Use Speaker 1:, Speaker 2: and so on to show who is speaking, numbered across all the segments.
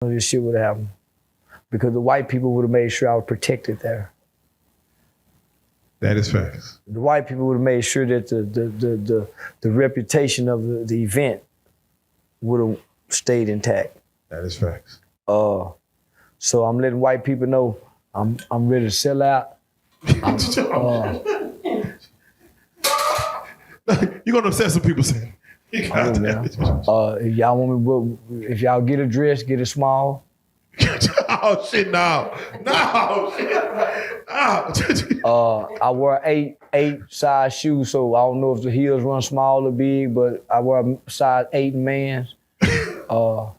Speaker 1: this shit would have happened. Because the white people would have made sure I was protected there.
Speaker 2: That is facts.
Speaker 1: The white people would have made sure that the reputation of the event would have stayed intact.
Speaker 2: That is facts.
Speaker 1: So I'm letting white people know I'm ready to sell out.
Speaker 2: You're gonna upset some people saying.
Speaker 1: If y'all want me, if y'all get a dress, get it small.
Speaker 2: Oh shit! No, shit.
Speaker 1: I wear eight size shoes, so I don't know if the heels run small or big, but I wear a size 8 men's. That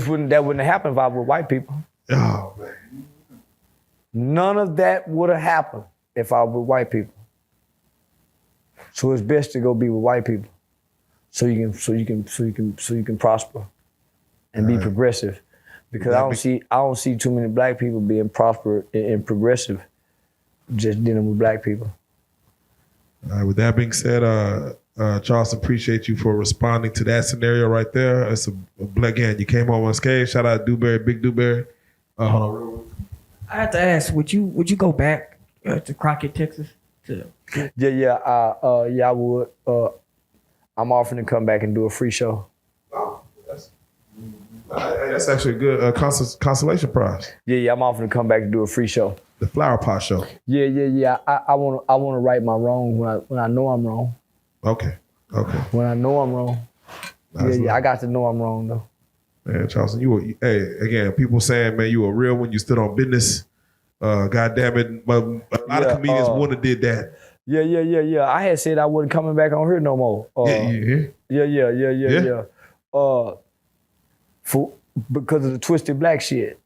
Speaker 1: wouldn't happen if I were white people.
Speaker 2: Oh man.
Speaker 1: None of that would have happened if I were white people. So it's best to go be with white people, so you can prosper and be progressive. Because I don't see too many black people being prosperous and progressive, just dealing with black people.
Speaker 2: All right. With that being said, Charleston, appreciate you for responding to that scenario right there. It's a black again. You came on stage. Shout out Dewberry, Big Dewberry. Hold on.
Speaker 3: I have to ask, would you go back to Crockett, Texas?
Speaker 1: Yeah, I would. I'm offering to come back and do a free show.
Speaker 2: Oh, that's actually a good consolation prize.
Speaker 1: Yeah, I'm offering to come back and do a free show.
Speaker 2: The Flower Pot Show.
Speaker 1: Yeah. I want to right my wrong when I know I'm wrong.
Speaker 2: Okay.
Speaker 1: When I know I'm wrong. Yeah, I got to know I'm wrong though.
Speaker 2: Man, Charleston, again, people saying, man, you were real when you stood on business. God damn it, a lot of comedians wouldn't have did that.
Speaker 1: Yeah. I had said I wasn't coming back on here no more. Yeah. Because of the Twisted Black shit.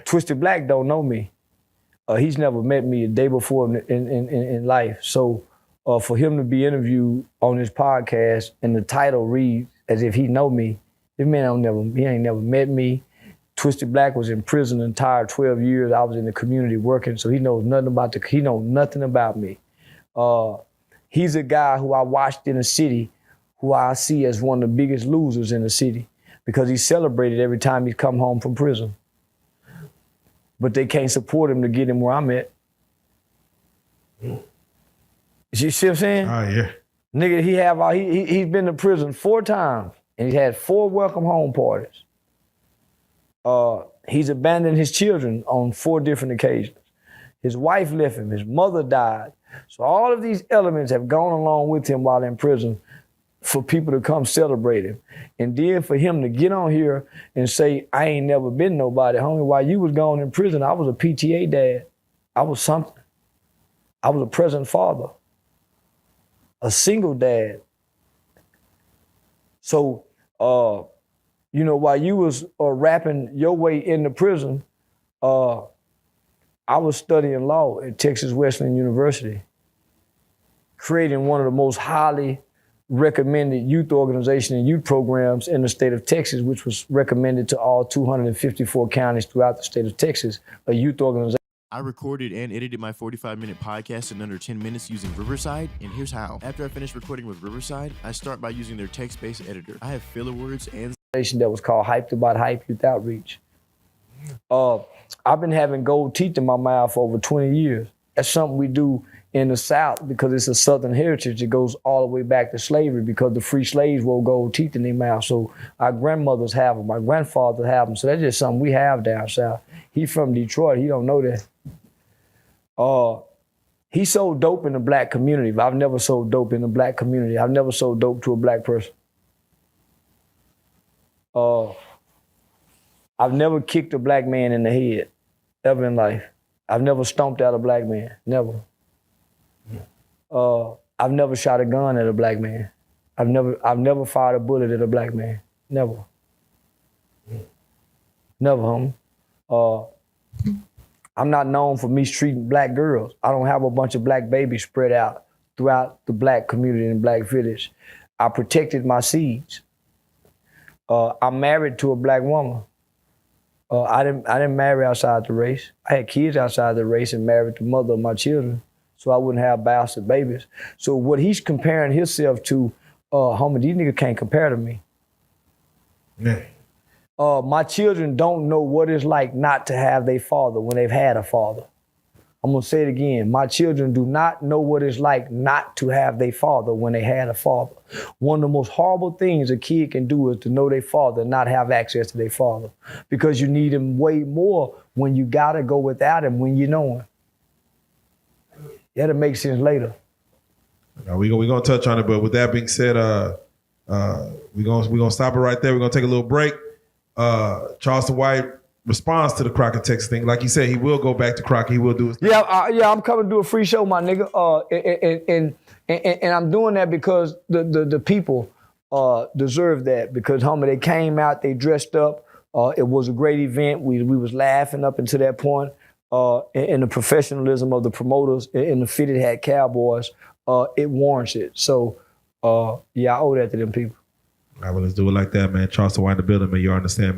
Speaker 1: Twisted Black don't know me. He's never met me a day before in life. So for him to be interviewed on this podcast and the title reads as if he know me, this man he ain't never met me. Twisted Black was in prison the entire 12 years. I was in the community working, so he knows nothing about me. He's a guy who I watched in the city, who I see as one of the biggest losers in the city because he's celebrated every time he's come home from prison. But they can't support him to get him where I'm at. You see what I'm saying?
Speaker 2: Oh, yeah.
Speaker 1: Nigga, he's been to prison 4 times. And he's had 4 welcome home parties. He's abandoned his children on 4 different occasions. His wife left him, his mother died. So all of these elements have gone along with him while in prison for people to come celebrate him. And then for him to get on here and say, I ain't never been nobody, homie, while you was gone in prison, I was a PTA dad. I was something. I was a present father, a single dad. So, while you was rapping your way into prison, I was studying law at Texas Wesleyan University, creating one of the most highly recommended youth organization and youth programs in the state of Texas, which was recommended to all 254 counties throughout the state of Texas, a youth organization.
Speaker 4: I recorded and edited my 45-minute podcast in under 10 minutes using Riverside, and here's how. After I finish recording with Riverside, I start by using their text-based editor. I have filler words and
Speaker 1: that was called Hyped About Hype Youth Outreach. I've been having gold teeth in my mouth for over 20 years. That's something we do in the South because it's a Southern heritage. It goes all the way back to slavery because the free slaves wore gold teeth in their mouth. So our grandmothers have them, my grandfather have them. So that's just something we have down South. He from Detroit, he don't know that. He sold dope in the black community, but I've never sold dope in the black community. I've never sold dope to a black person. I've never kicked a black man in the head, ever in life. I've never stomped out a black man, never. I've never shot a gun at a black man. I've never fired a bullet at a black man, never. Never, homie. I'm not known for mistreating black girls. I don't have a bunch of black babies spread out throughout the black community and black village. I protected my seeds. I'm married to a black woman. I didn't marry outside the race. I had kids outside the race and married the mother of my children, so I wouldn't have bastard babies. So what he's comparing himself to homie, these niggas can't compare to me.
Speaker 2: Yeah.
Speaker 1: My children don't know what it's like not to have their father when they've had a father. I'm gonna say it again. My children do not know what it's like not to have their father when they had a father. One of the most horrible things a kid can do is to know their father and not have access to their father, because you need him way more when you gotta go without him when you know him. That'll make sense later.
Speaker 2: Now we're gonna touch on it, but with that being said, we're gonna stop it right there. We're gonna take a little break. Charleston White responds to the Crockett, Texas thing. Like you said, he will go back to Crockett. He will do his thing.
Speaker 1: Yeah, I'm coming to do a free show, my nigga. And I'm doing that because the people deserve that, because homie, they came out, they dressed up. It was a great event. We was laughing up until that point. And the professionalism of the promoters and the fitted hat Cowboys, it warrants it. So yeah, I owe that to them people.
Speaker 2: All right, well, let's do it like that, man. Charleston White in the building, man. You understand,